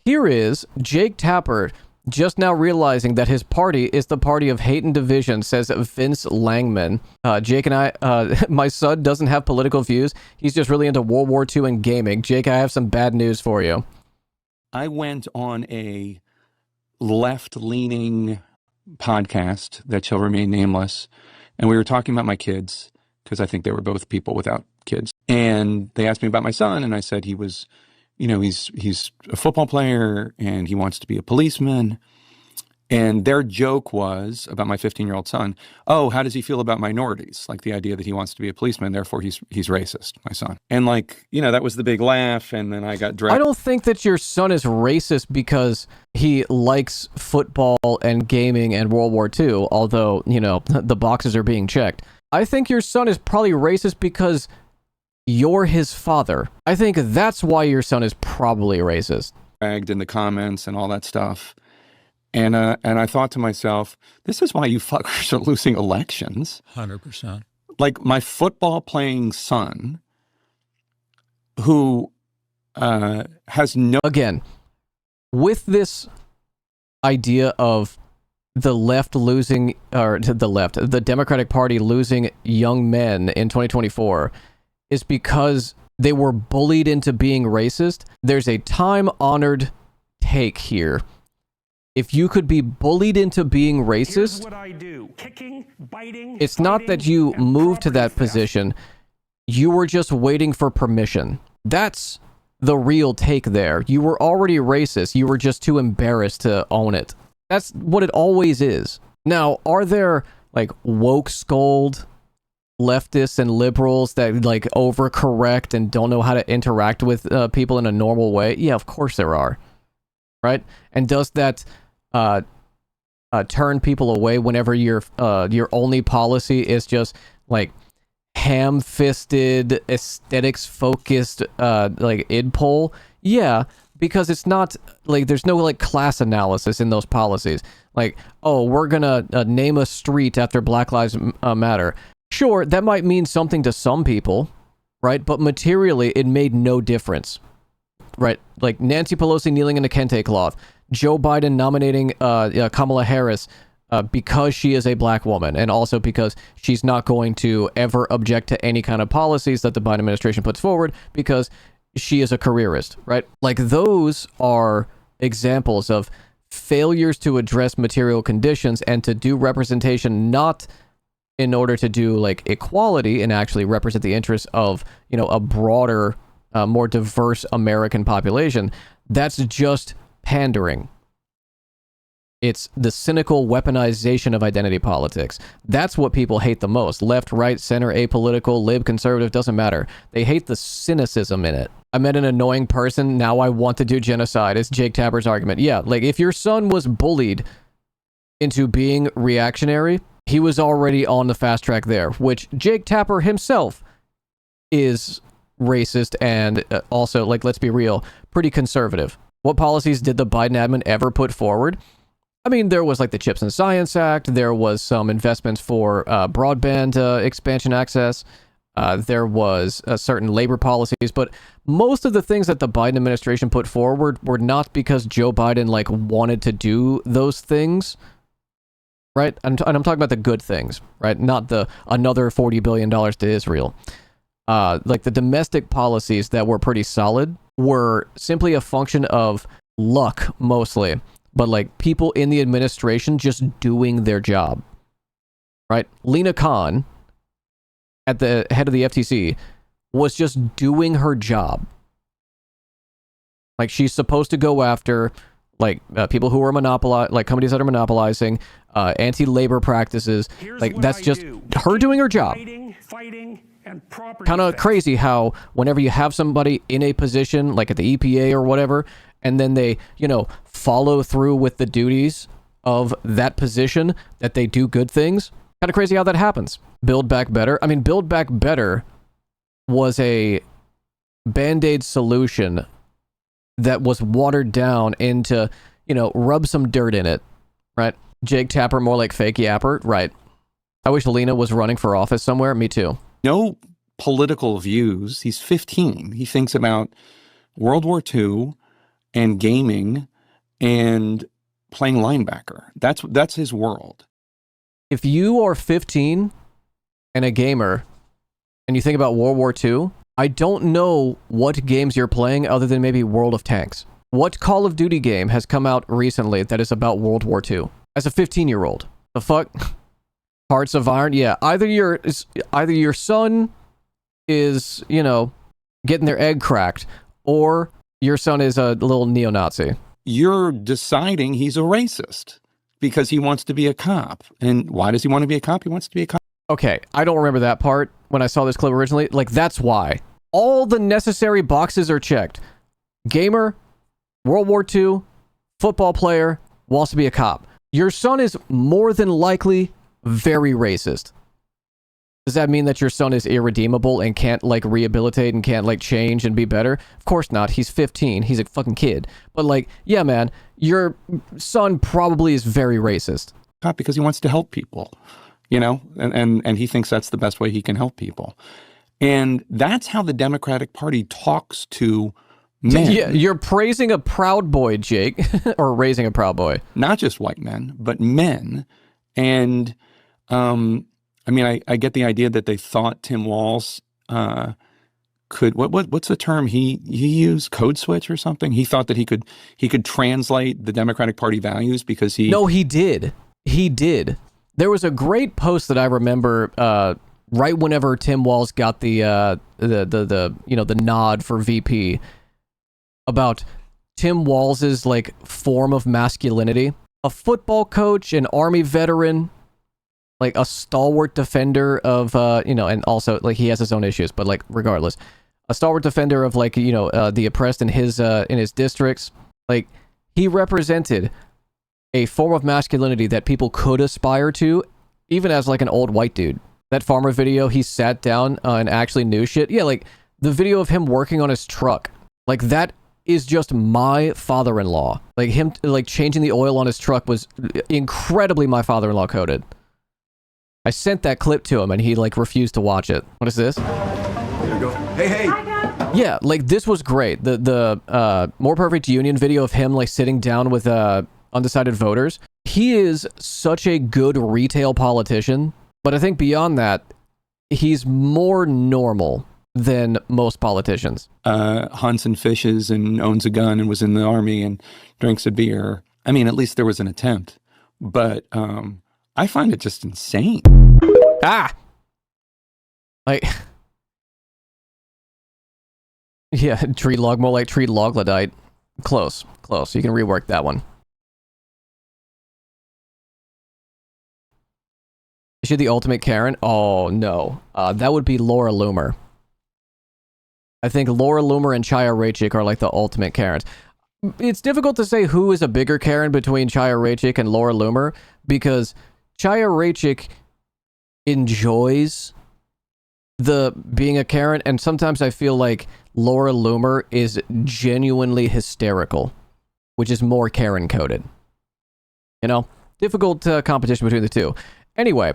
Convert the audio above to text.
Here is Jake Tapper just now realizing that his party is the party of hate and division, says Vince Langman. Jake and I, my son doesn't have political views. He's just really into World War II and gaming. Jake, I have some bad news for you. I went on a left-leaning podcast that shall remain nameless, and we were talking about my kids, because I think they were both people without kids. And they asked me about my son, and I said he was, he's a football player, and he wants to be a policeman. And their joke was about my 15-year-old son, oh, how does he feel about minorities? Like the idea that he wants to be a policeman, therefore he's racist, my son. And that was the big laugh, and then I got dragged. I don't think that your son is racist because he likes football and gaming and World War II, although, the boxes are being checked. I think your son is probably racist because you're his father. I think that's why your son is probably racist. Dragged in the comments and all that stuff. And I thought to myself, this is why you fuckers are losing elections. 100%. Like my football playing son, who has no... Again, with this idea of the left losing, or the Democratic Party losing young men in 2024 is because they were bullied into being racist. There's a time-honored take here. If you could be bullied into being racist, what I do. Kicking, biting, it's not that you moved to that position. You were just waiting for permission. That's the real take there. You were already racist. You were just too embarrassed to own it. That's what it always is. Now, are there woke scold leftists and liberals that overcorrect and don't know how to interact with people in a normal way? Yeah, of course there are. Right? And does that turn people away whenever your only policy is just ham-fisted, aesthetics-focused id poll? Yeah, because it's not there's no class analysis in those policies. Oh, we're gonna name a street after Black Lives Matter. Sure, that might mean something to some people, right? But materially, it made no difference. Right, Nancy Pelosi kneeling in a kente cloth, Joe Biden nominating Kamala Harris because she is a black woman, and also because she's not going to ever object to any kind of policies that the Biden administration puts forward because she is a careerist, right? Those are examples of failures to address material conditions and to do representation not in order to do equality and actually represent the interests of a broader more diverse American population. That's just pandering. It's the cynical weaponization of identity politics. That's what people hate the most. Left, right, center, apolitical, lib, conservative, doesn't matter. They hate the cynicism in it. I met an annoying person, now I want to do genocide, is Jake Tapper's argument. Yeah, if your son was bullied into being reactionary, he was already on the fast track there, which Jake Tapper himself is racist and also, let's be real, pretty conservative. What policies did the Biden admin ever put forward? I mean, there was the CHIPS and Science Act, there was some investments for broadband expansion access, there was certain labor policies, but most of the things that the Biden administration put forward were not because Joe Biden wanted to do those things, right? And I'm talking about the good things, right? Not the another $40 billion to Israel. The domestic policies that were pretty solid were simply a function of luck mostly, but people in the administration just doing their job, right? Lena Khan, at the head of the FTC, was just doing her job. She's supposed to go after people who are companies that are monopolizing anti-labor practices. That's just her doing her job. Fighting. Kind of crazy how whenever you have somebody in a position at the EPA or whatever, and then they, follow through with the duties of that position, that they do good things. Kind of crazy how that happens. Build Back Better. I mean, Build Back Better was a Band-Aid solution that was watered down into, rub some dirt in it, right? Jake Tapper, more like fake yapper, right? I wish Lena was running for office somewhere. Me too. No political views. He's 15. He thinks about World War II and gaming and playing linebacker. That's his world. If you are 15 and a gamer and you think about World War II, I don't know what games you're playing other than maybe World of Tanks. What Call of Duty game has come out recently that is about World War II? As a 15-year-old. The fuck? Hearts of Iron? Yeah, either your son is, you know, getting their egg cracked, or your son is a little neo-Nazi. You're deciding he's a racist because he wants to be a cop. And why does he want to be a cop? He wants to be a cop. Okay, I don't remember that part when I saw this clip originally. Like, that's why. All the necessary boxes are checked. Gamer, World War II, football player, wants to be a cop. Your son is more than likely very racist. Does that mean that your son is irredeemable and can't, like, rehabilitate and can't, like, change and be better? Of course not. He's 15. He's a fucking kid. But, like, yeah, man, your son probably is very racist. Cop because he wants to help people, you know, and he thinks that's the best way he can help people. And that's how the Democratic Party talks to men. Yeah, you're praising a Proud Boy, Jake, or raising a Proud Boy. Not just white men, but men. And, I mean, I get the idea that they thought Tim Walz could what's the term he used, code switch or something? He thought that he could translate the Democratic Party values because he did. He did. There was a great post that I remember right whenever Tim Walz got the you know, the nod for VP about Tim Walz's like form of masculinity. A football coach, an army veteran, like a stalwart defender of, you know, and also, like, he has his own issues, but, like, regardless, a stalwart defender of, like, you know, the oppressed in his districts. Like, he represented a form of masculinity that people could aspire to, even as, like, an old white dude. That farmer video, he sat down and actually knew shit. Yeah, like, the video of him working on his truck, like, that is just my father-in-law. Like, him, like, changing the oil on his truck was incredibly my father-in-law coded. I sent that clip to him and he like refused to watch it. What is this? There you go. Hey. Yeah, like this was great. The More Perfect Union video of him like sitting down with undecided voters. He is such a good retail politician, but I think beyond that, he's more normal than most politicians. Hunts and fishes and owns a gun and was in the army and drinks a beer. I mean, at least there was an attempt, but I find it just insane. Like, yeah, tree log, more like tree loglodite. Close. You can rework that one. Is she the ultimate Karen? Oh, no. That would be Laura Loomer. I think Laura Loomer and Chaya Raichik are like the ultimate Karens. It's difficult to say who is a bigger Karen between Chaya Raichik and Laura Loomer, because Chaya Raichik enjoys the being a Karen, and sometimes I feel like Laura Loomer is genuinely hysterical, which is more Karen coded. You know, difficult competition between the two. Anyway,